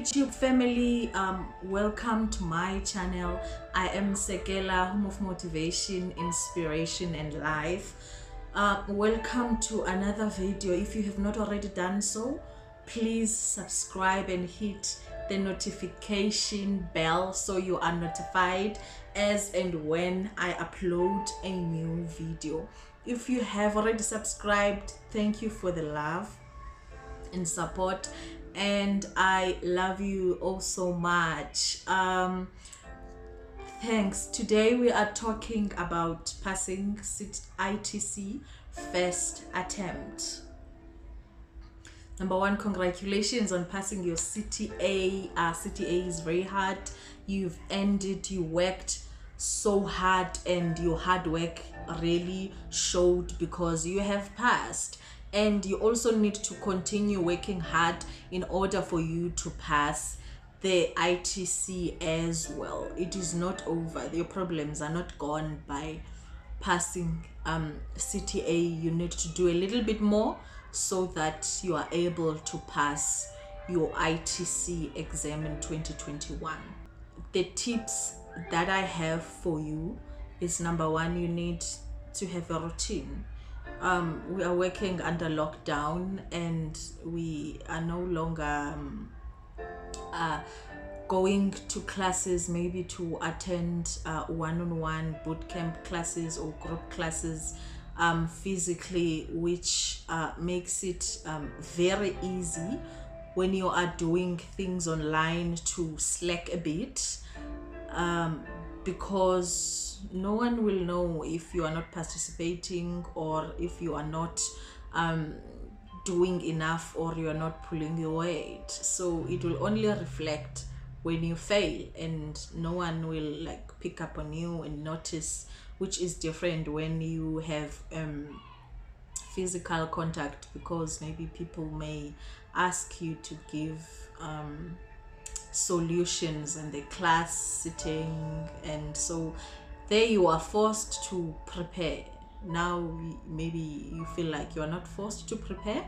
YouTube family, welcome to my channel. I am Sekela, home of motivation, inspiration and life. Welcome to another video. If you have not already done so, please subscribe and hit the notification bell so you are notified as and when I upload a new video. If you have already subscribed, thank you for the love and support, and I love you all so much. Thanks. Today we are talking about passing ITC first attempt. Number one, congratulations on passing your CTA. CTA is very hard. You've ended, you worked so hard, and your hard work really showed because you have passed. And you also need to continue working hard in order for you to pass the ITC as well. It is not over. Your problems are not gone by passing CTA. You need to do a little bit more so that you are able to pass your ITC exam in 2021. The tips that I have for you is, number one, you need to have a routine. We are working under lockdown and we are no longer going to classes, maybe to attend one-on-one boot camp classes or group classes physically, which makes it very easy when you are doing things online to slack a bit, because no one will know if you are not participating or if you are not doing enough or you are not pulling your weight. So it will only reflect when you fail, and no one will pick up on you and notice, which is different when you have physical contact, because maybe people may ask you to give solutions in the class sitting, and so there you are forced to prepare. Now maybe you feel like you are not forced to prepare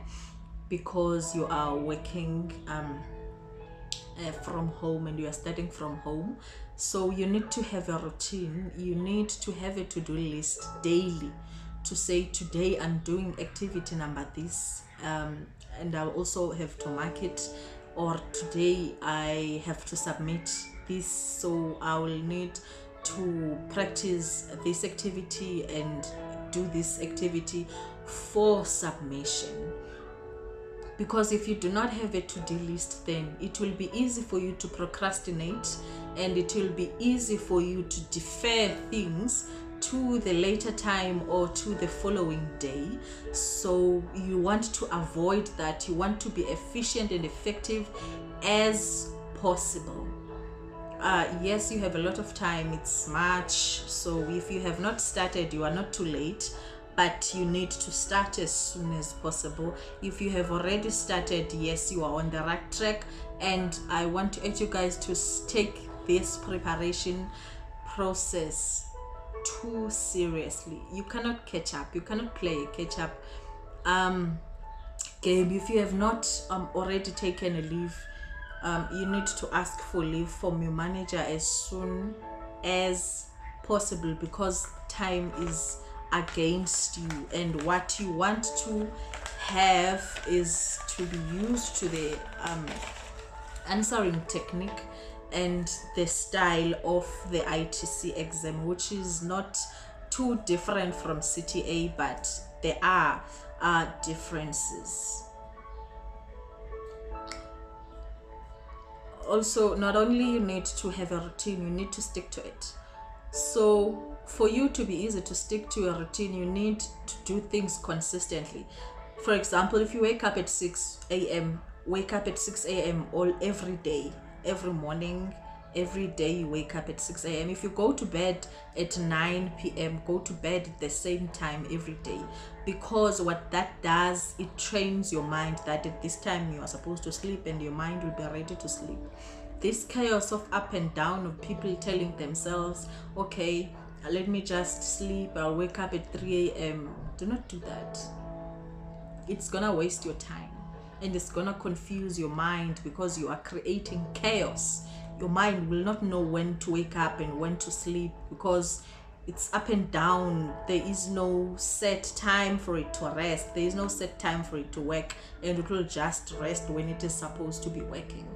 because you are working from home and you are studying from home. So you need to have a routine. You need to have a to-do list daily to say, today I'm doing activity number this, and I'll also have to mark it, or today I have to submit this, so I will need to practice this activity and do this activity for submission. Because if you do not have a to-do list, then it will be easy for you to procrastinate, and it will be easy for you to defer things to the later time or to the following day. So you want to avoid that. You want to be efficient and effective as possible. Yes, you have a lot of time. It's March, so if you have not started, you are not too late, but you need to start as soon as possible. If you have already started, yes, you are on the right track, and I want to urge you guys to take this preparation process too seriously. You cannot catch up. You cannot play a catch up game. If you have not already taken a leave, you need to ask for leave from your manager as soon as possible, because time is against you, and what you want to have is to be used to the answering technique and the style of the ITC exam, which is not too different from CTA, but there are differences. Also, not only you need to have a routine, you need to stick to it. So for you to be easy to stick to your routine, you need to do things consistently. For example, if you wake up at 6 a.m., wake up at 6 a.m. every day, every morning, every day you wake up at 6 a.m. If you go to bed at 9 p.m., go to bed at the same time every day, because what that does, it trains your mind that at this time you are supposed to sleep, and your mind will be ready to sleep. This chaos of up and down of people telling themselves, okay, let me just sleep, I'll wake up at 3 a.m. Do not do that. It's gonna waste your time. and it's gonna confuse your mind because you are creating chaos. Your mind will not know when to wake up and when to sleep because it's up and down. There is no set time for it to rest. There is no set time for it to work, and it will just rest when it is supposed to be working.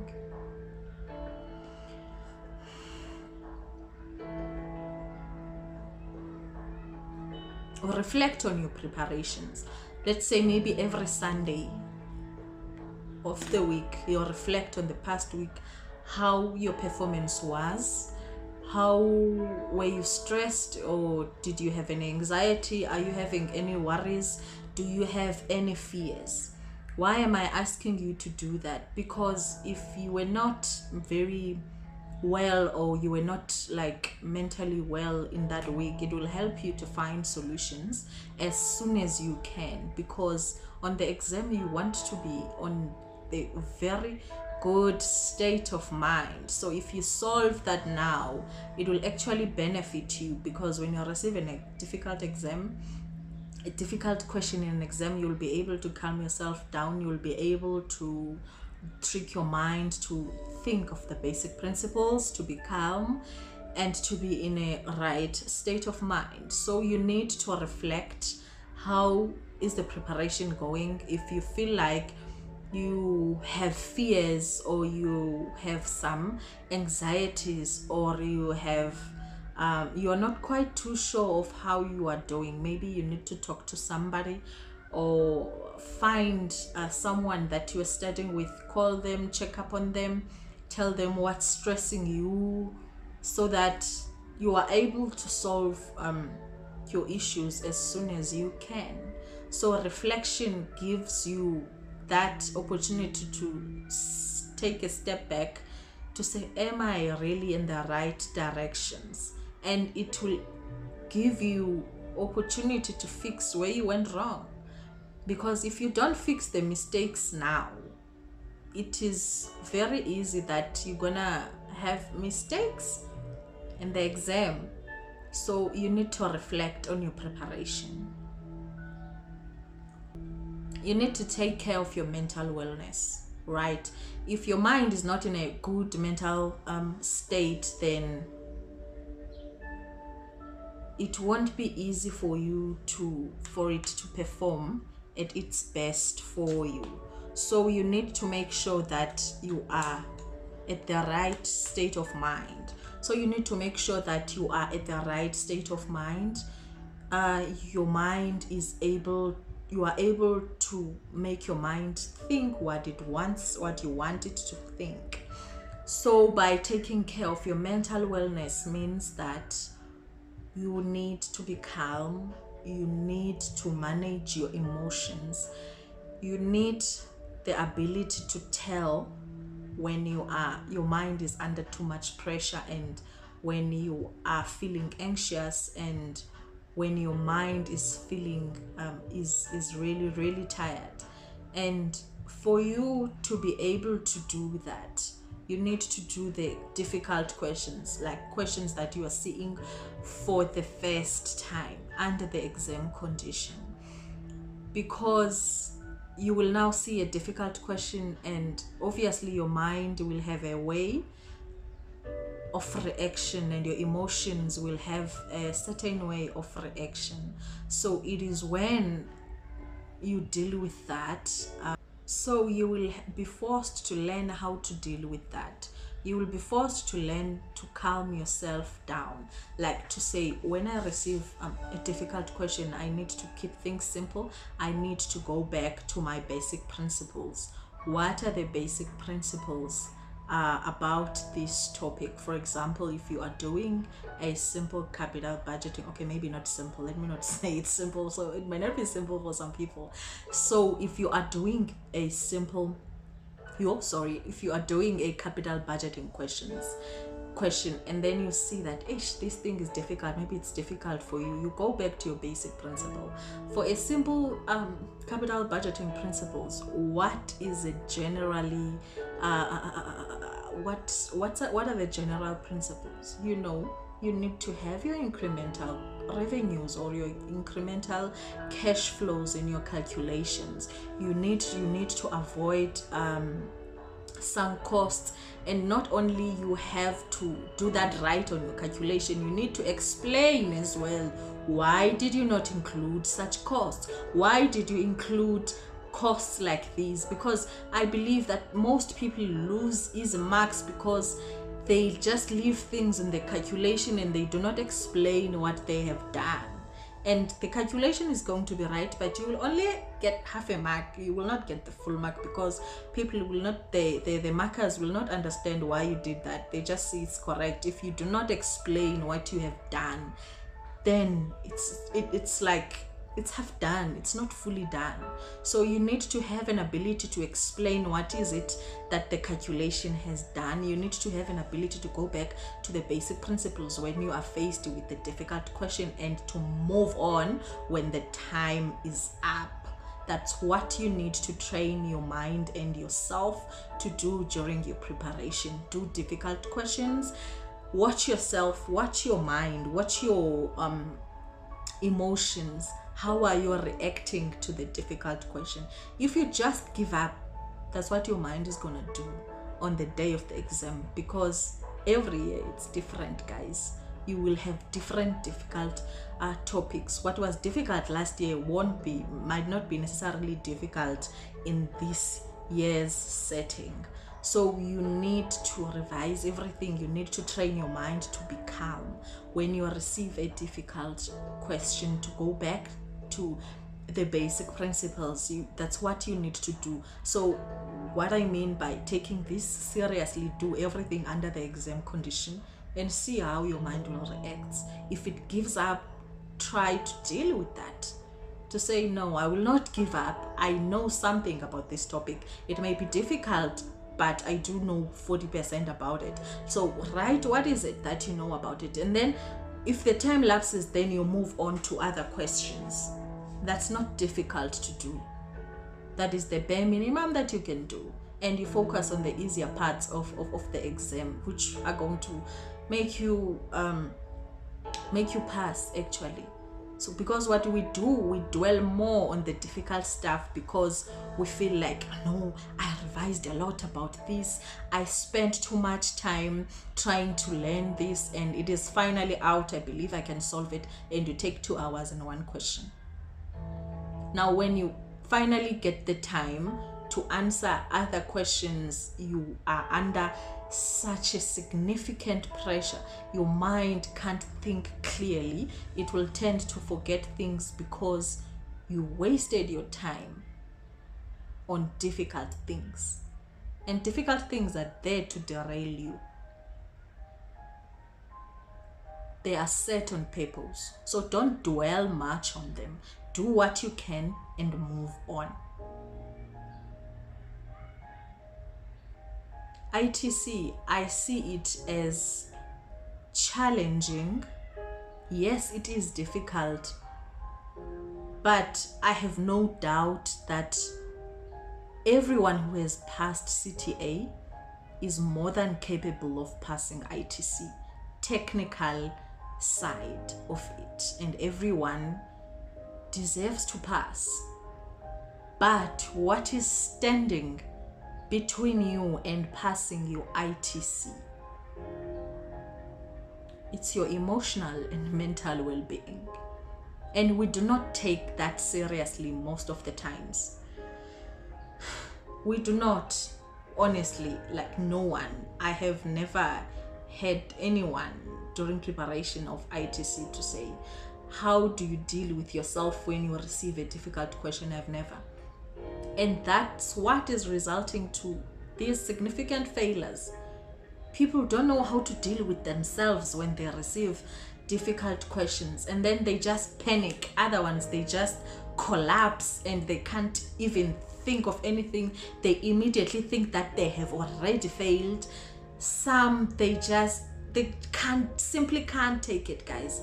Or reflect on your preparations. Let's say maybe every Sunday of the week, you'll reflect on the past week, how your performance was. How were you stressed, or did you have any anxiety? Are you having any worries? Do you have any fears? Why am I asking you to do that? Because if you were not very well, or you were not like mentally well in that week, it will help you to find solutions as soon as you can, because on the exam you want to be on the very good state of mind. So if you solve that now, it will actually benefit you, because when you're receiving a difficult exam, a difficult question in an exam, you'll be able to calm yourself down. You'll be able to trick your mind to think of the basic principles, to be calm, and to be in a right state of mind. So you need to reflect, how is the preparation going? If you feel like you have fears, or you have some anxieties, or you have you are not quite too sure of how you are doing, maybe you need to talk to somebody, or find someone that you are studying with, call them, check up on them, tell them what's stressing you, so that you are able to solve your issues as soon as you can. So reflection gives you that opportunity to take a step back, to say, am I really in the right directions? And it will give you opportunity to fix where you went wrong. Because if you don't fix the mistakes now, it is very easy that you're gonna have mistakes in the exam. So you need to reflect on your preparation. You need to take care of your mental wellness, right? If your mind is not in a good mental state, then it won't be easy for it to perform at its best for you. So you need to make sure that you are at the right state of mind. So you need to make sure that you are at the right state of mind. Your mind is able, you are able to make your mind think what it wants, what you want it to think. So by taking care of your mental wellness means that you need to be calm, you need to manage your emotions, you need the ability to tell when your mind is under too much pressure, and when you are feeling anxious, and when your mind is feeling is really, really tired. And for you to be able to do that, you need to do the difficult questions, like questions that you are seeing for the first time under the exam condition, because you will now see a difficult question, and obviously your mind will have a way of reaction, and your emotions will have a certain way of reaction. So it is when you deal with that, so you will be forced to learn how to deal with that. You will be forced to learn to calm yourself down, like to say, when I receive a difficult question, I need to keep things simple. I need to go back to my basic principles. What are the basic principles about this topic? For example, if you are doing a simple capital budgeting, okay, maybe not simple, let me not say it's simple, so it might not be simple for some people. So if you are doing a simple if you are doing a capital budgeting question, and then you see that this thing is difficult, maybe it's difficult for you, you go back to your basic principle. For a simple capital budgeting principles, what is it generally what are the general principles? you need to have your incremental revenues or your incremental cash flows in your calculations. You need to avoid sunk costs. And not only you have to do that right on your calculation, you need to explain as well, why did you not include such costs? Why did you include costs like these? Because I believe that most people lose easy marks because they just leave things in the calculation and they do not explain what they have done. And the calculation is going to be right, but you will only get half a mark. You will not get the full mark because people will not, the markers will not understand why you did that. They just see it's correct. If you do not explain what you have done, then it's like it's half done, it's not fully done. So you need to have an ability to explain what is it that the calculation has done. You need to have an ability to go back to the basic principles when you are faced with the difficult question and to move on when the time is up. That's what you need to train your mind and yourself to do during your preparation. Do difficult questions. Watch yourself, watch your mind, watch your emotions. How are you reacting to the difficult question? If you just give up, that's what your mind is gonna do on the day of the exam, because every year it's different, guys. You will have different difficult topics. What was difficult last year might not be necessarily difficult in this year's setting. So you need to revise everything. You need to train your mind to be calm when you receive a difficult question, to go back to the basic principles. That's what you need to do. So what I mean by taking this seriously, do everything under the exam condition and see how your mind will react. If it gives up, try to deal with that. To say, no, I will not give up. I know something about this topic. It may be difficult, but I do know 40% about it. So write what is it that you know about it. And then if the time lapses, then you move on to other questions. That's not difficult to do. That is the bare minimum that you can do. And you focus on the easier parts of the exam, which are going to make you pass, actually. So because what we do, we dwell more on the difficult stuff because we feel like, no, I revised a lot about this. I spent too much time trying to learn this and it is finally out. I believe I can solve it. And you take 2 hours and one question. Now, when you finally get the time to answer other questions, you are under such a significant pressure. Your mind can't think clearly. It will tend to forget things because you wasted your time on difficult things. And difficult things are there to derail you. They are set on purpose. So don't dwell much on them. Do what you can and move on. ITC, I see it as challenging. Yes, it is difficult, but I have no doubt that everyone who has passed CTA is more than capable of passing ITC, technical side of it, and everyone deserves to pass. But what is standing between you and passing your ITC? It's your emotional and mental well-being. And we do not take that seriously most of the times. We do not, honestly, like no one. I have never had anyone during preparation of ITC to say, how do you deal with yourself when you receive a difficult question? I've never. And that's what is resulting to these significant failures. People don't know how to deal with themselves when they receive difficult questions, and then they just panic. Other ones, they just collapse and they can't even think of anything. They immediately think that they have already failed. Some, they simply can't take it, guys.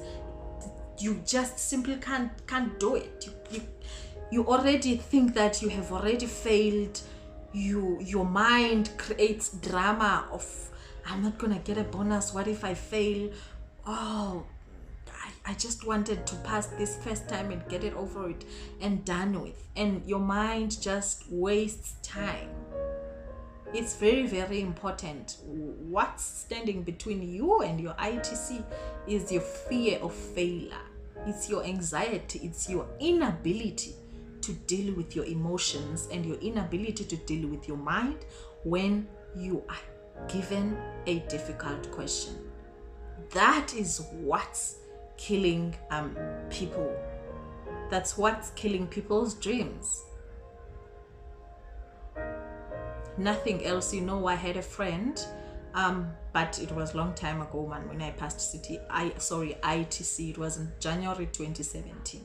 You just simply can't do it. You already think that you have already failed. Your mind creates drama of, I'm not gonna get a bonus. What if I fail? oh, I just wanted to pass this first time and get it over it and done with. And your mind just wastes time. It's very, very important. What's standing between you and your ITC is your fear of failure. It's your anxiety. It's your inability to deal with your emotions and your inability to deal with your mind when you are given a difficult question. That is what's killing people. That's what's killing people's dreams. Nothing else. I had a friend, but it was a long time ago, man, when I passed ITC. It was in January 2017.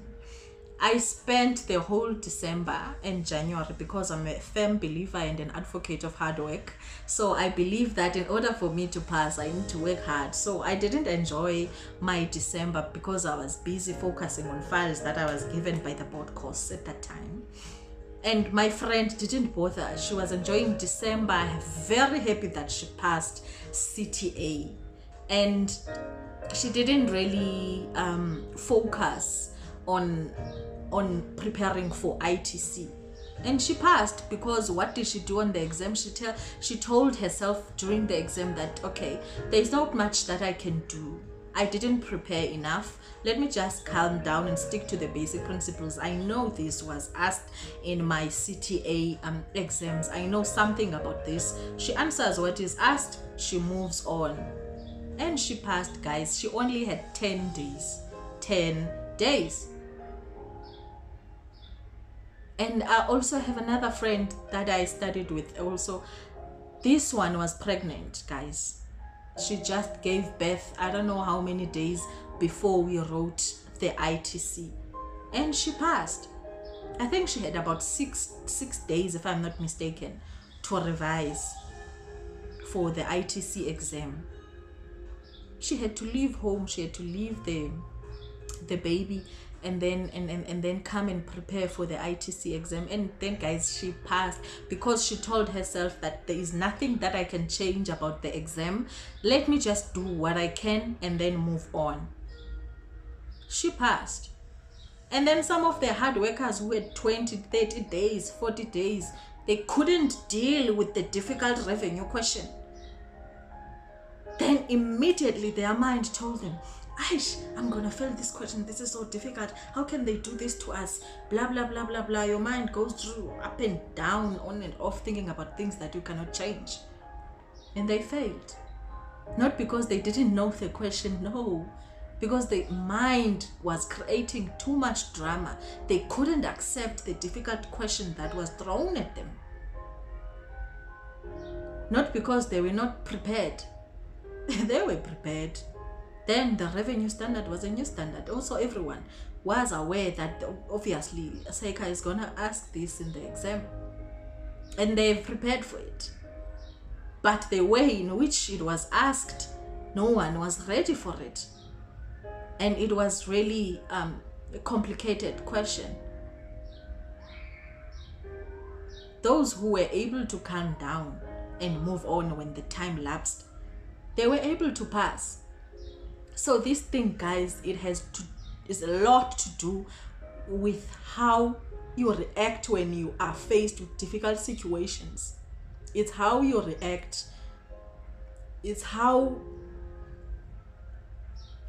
I spent the whole December and January, because I'm a firm believer and an advocate of hard work. So I believe that in order for me to pass, I need to work hard. So I didn't enjoy my December because I was busy focusing on files that I was given by the board course at that time. And my friend didn't bother. She was enjoying December. I'm very happy that she passed CTA. And she didn't really focus on preparing for ITC. And she passed, because what did she do on the exam? She told herself during the exam that, okay, there's not much that I can do. I didn't prepare enough. Let me just calm down and stick to the basic principles. I know this was asked in my CTA exams. I know something about this. She answers what is asked. She moves on. And she passed, guys. She only had 10 days. 10 days. And I also have another friend that I studied with also. This one was pregnant, guys. She just gave birth, I don't know how many days before we wrote the ITC. And she passed. I think she had about six days, if I'm not mistaken, to revise for the ITC exam. She had to leave home. She had to leave the baby and then come and prepare for the ITC exam. And then, guys, she passed, because she told herself that there is nothing that I can change about the exam. Let me just do what I can and then move on. She passed. And then some of the hard workers who had 20, 30 days, 40 days, they couldn't deal with the difficult revenue question. Then immediately their mind told them, Aish, I'm gonna fail this question. This is so difficult. How can they do this to us? Blah, blah, blah, blah, blah. Your mind goes through up and down, on and off, thinking about things that you cannot change. And they failed. Not because they didn't know the question, no. Because the mind was creating too much drama. They couldn't accept the difficult question that was thrown at them. Not because they were not prepared. They were prepared. Then the revenue standard was a new standard. Also, everyone was aware that obviously SECA is going to ask this in the exam. And they prepared for it. But the way in which it was asked, no one was ready for it. And it was really a complicated question. Those who were able to calm down and move on when the time lapsed, they were able to pass. So this thing, guys, is a lot to do with how you react when you are faced with difficult situations. It's how you react. It's how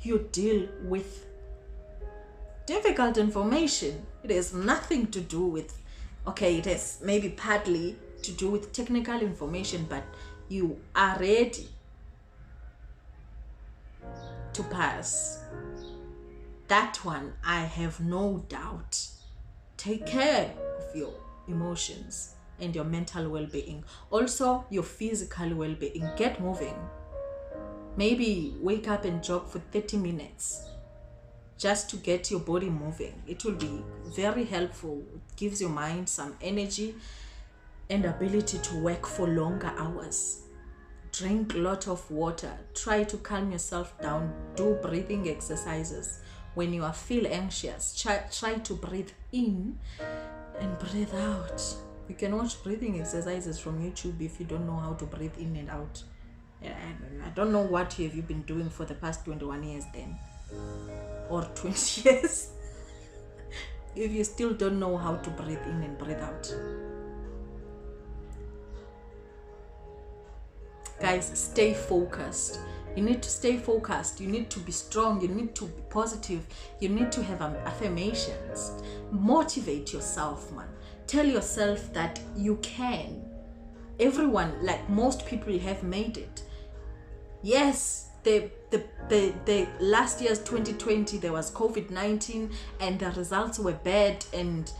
you deal with difficult information. It has nothing to do with, okay, it has maybe partly to do with technical information, but you are ready to pass. That one, I have no doubt. Take care of your emotions and your mental well-being. Also, your physical well-being. Get moving. Maybe wake up and jog for 30 minutes just to get your body moving. It will be very helpful. It gives your mind some energy and ability to work for longer hours. Drink a lot of water. Try to calm yourself down. Do breathing exercises. When you feel anxious, try to breathe in and breathe out. You can watch breathing exercises from YouTube if you don't know how to breathe in and out. I don't know what have you been doing for the past 21 years then, or 20 years, if you still don't know how to breathe in and breathe out. Guys, stay focused. You need to stay focused. You need to be strong. You need to be positive. You need to have affirmations. Motivate yourself, man. Tell yourself that you can. Everyone, like most people, have made it. Yes, the last year's 2020, there was COVID-19 and the results were bad, and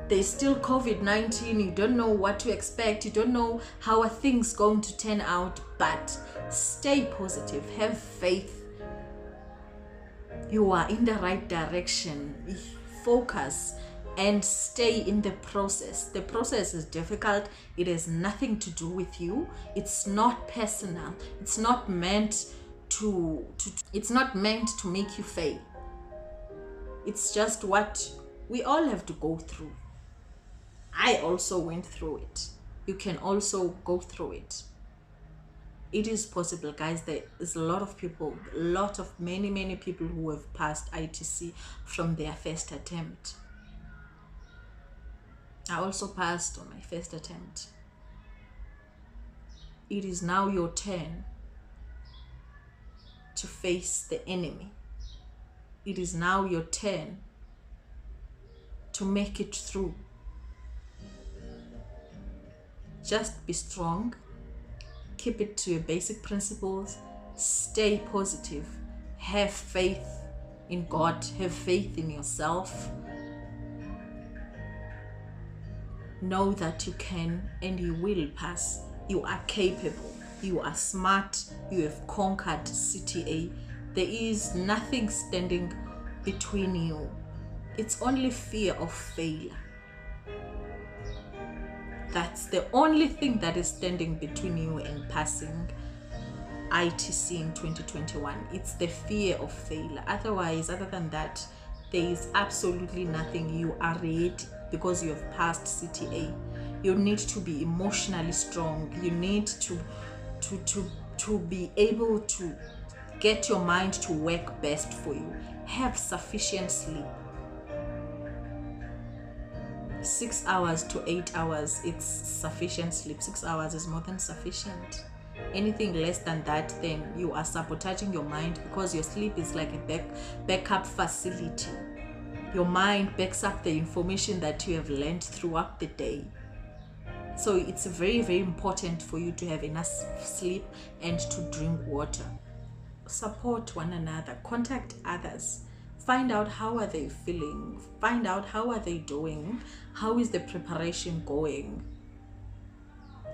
there's still COVID-19. You don't know what to expect. You don't know how are things going to turn out, but stay positive. Have faith. You are in the right direction. Focus and stay in the process. The process is difficult. It has nothing to do with you. It's not personal. It's not meant to make you fail. It's just what we all have to go through. I also went through it. You can also go through it. It is possible, guys. There is a lot of people, many people who have passed ITC from their first attempt. I also passed on my first attempt. It is now your turn to face the enemy. It is now your turn to make it through. Just be strong. Keep it to your basic principles. Stay positive. Have faith in God. Have faith in yourself. Know that you can and you will pass. You are capable. You are smart. You have conquered CTA. There is nothing standing between you. It's only fear of failure. That's the only thing that is standing between you and passing ITC in 2021. It's the fear of failure. Otherwise, other than that, there is absolutely nothing. You are ready because you have passed CTA. You need to be emotionally strong. You need to be able to get your mind to work best for you. Have sufficient sleep. 6 hours to 8 hours, it's sufficient sleep. 6 hours is more than sufficient. Anything less than that, then you are sabotaging your mind, because your sleep is like a backup facility. Your mind backs up the information that you have learned throughout the day. So it's very, very important for you to have enough sleep and to drink water. Support one another. Contact others. Find out how are they feeling. Find out how are they doing. How is the preparation going?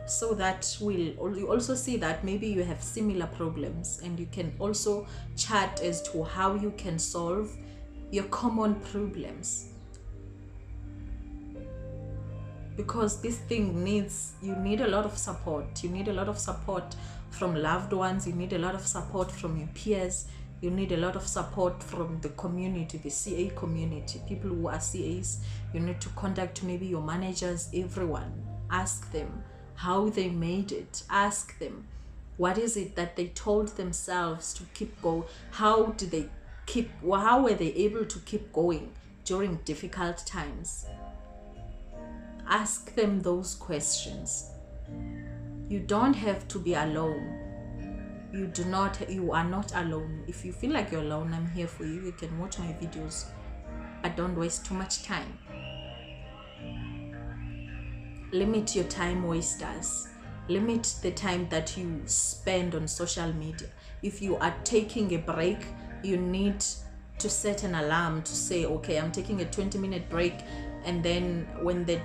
So that you also see that maybe you have similar problems, and you can also chat as to how you can solve your common problems. Because this thing you need a lot of support. You need a lot of support from loved ones. You need a lot of support from your peers. You need a lot of support from the community, the CA community, people who are CAs. You need to contact maybe your managers, everyone. Ask them how they made it. Ask them what is it that they told themselves to keep going. How were they able to keep going during difficult times? Ask them those questions. You don't have to be alone. You are not alone. If you feel like you're alone, I'm here for you. You can watch my videos, but don't waste too much time. Limit your time wasters. Limit the time that you spend on social media. If you are taking a break, you need to set an alarm to say, okay, I'm taking a 20-minute break, and then when the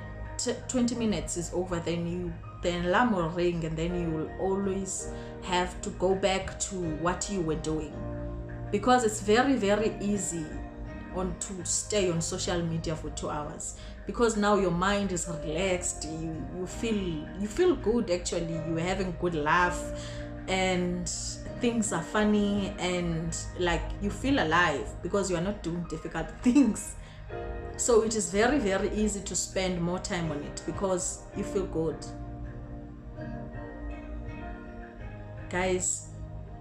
20 minutes is over, then the alarm will ring, and then you will always have to go back to what you were doing. Because it's very, very easy to stay on social media for 2 hours, because now your mind is relaxed. You feel good. Actually, you're having a good laugh and things are funny, and like you feel alive because you are not doing difficult things. So it is very, very easy to spend more time on it because you feel good. Guys,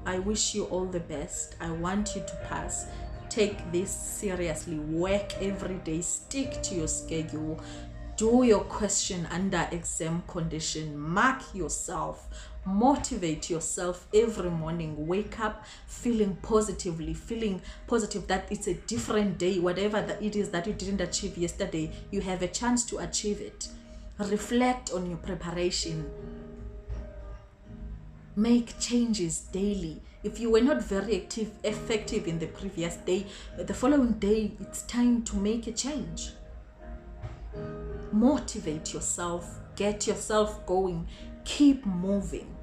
I wish you all the best. I want you to pass. Take this seriously. Work every day. Stick to your schedule. Do your question under exam condition. Mark yourself. Motivate yourself every morning. Wake up feeling positive that it's a different day. Whatever that it is that you didn't achieve yesterday, you have a chance to achieve it. Reflect on your preparation. Make changes daily. If you were not very effective in the previous day, the following day it's time to make a change. Motivate yourself, get yourself going, keep moving.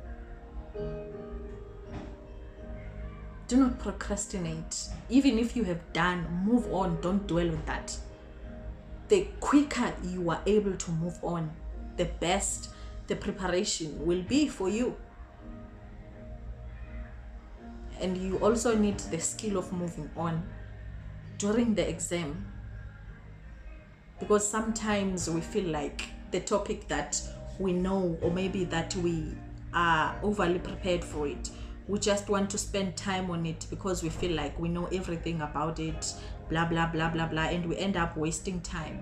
Do not procrastinate. Even if you have done, move on. Don't dwell on that. The quicker you are able to move on, the best the preparation will be for you. And you also need the skill of moving on during the exam, because sometimes we feel like the topic that we know, or maybe that we are overly prepared for it, we just want to spend time on it because we feel like we know everything about it, blah blah blah blah blah, and we end up wasting time.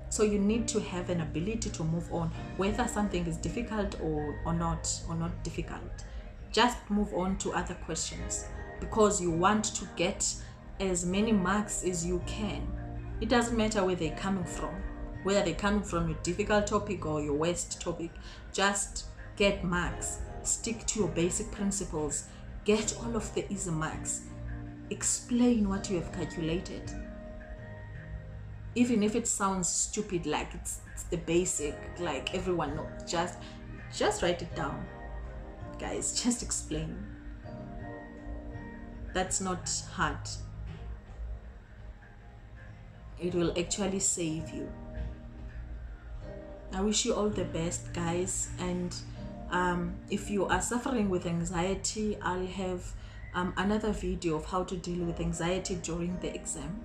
So you need to have an ability to move on, whether something is difficult or not difficult. Just move on to other questions, because you want to get as many marks as you can. It doesn't matter where they're coming from, whether they're coming from your difficult topic or your worst topic. Just get marks. Stick to your basic principles. Get all of the easy marks. Explain what you have calculated. Even if it sounds stupid, like it's the basic, like everyone knows, just write it down. Guys, just explain. That's not hard. It will actually save you. I wish you all the best, guys. And if you are suffering with anxiety, I'll have another video of how to deal with anxiety during the exam.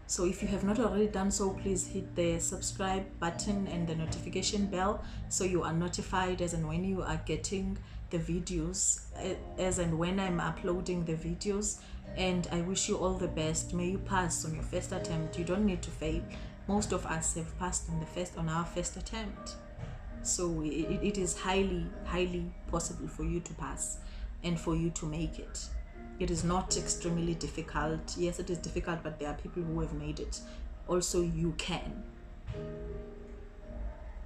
So if you have not already done so, please hit the subscribe button and the notification bell so you are notified as and when you are getting the videos, as and when I'm uploading the videos. And I wish you all the best. May you pass on your first attempt. You don't need to fail. Most of us have passed on our first attempt. So it is highly possible for you to pass and for you to make it. It is not extremely difficult. Yes, it is difficult, but there are people who have made it. Also, you can.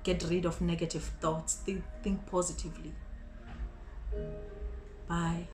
Get rid of negative thoughts. Think positively. Bye.